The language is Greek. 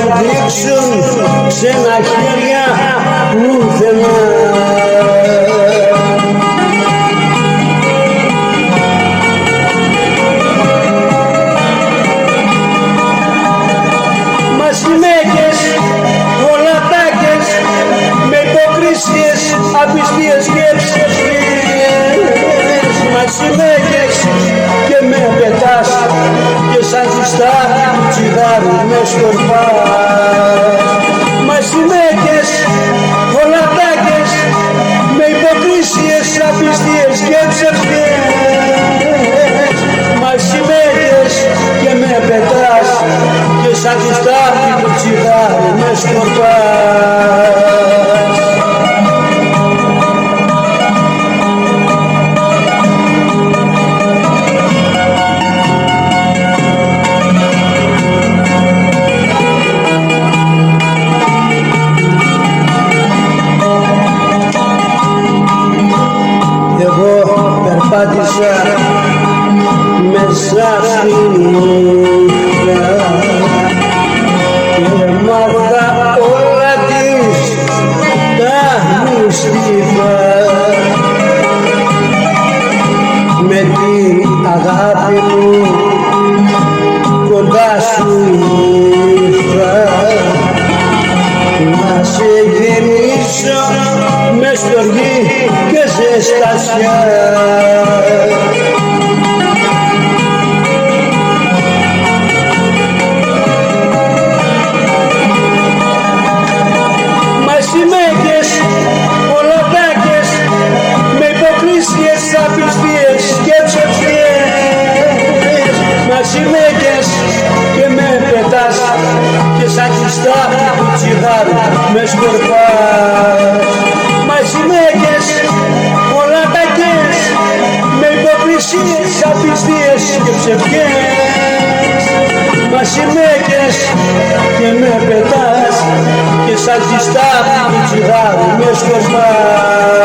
αγγίξουν ξένα χέρια πουθενά. Μασημέκες, γονατάκες, με υποκρίσιες, απιστίες σκέψεις. Μασημέκες και με πετάς και σαν τσιστάρι του τσιγάρου με σκορπάς. Μασημέκες, γονατάκες, με υποκρίσιες, απιστίες σκέψεις. Μασημέκες και με πετάς και σαν τσιστάρι του τσιγάρου με σκορπάς. Περπάτησα μέσα στην νύχτα και μάθα όλα της τα μυστικά. Με την αγάπη μου κοντά σου ήρθα να σε γεμίσω με στοργή και ζεστασιά. Μασημέκες, πολλαπάκες, με υποκρίσιες, απιστίες και ψευδίες. Μασημέκες και με πετάς και σαν χιστά του τσιγάρου με σκορπάς. Μασημέκες, πολλαπάκες, με υποκρίσιες, απιστίες και ψευδίες. Μασημέκες και με πετάς και σαν χιστά του τσιγάρου με σκορπάς.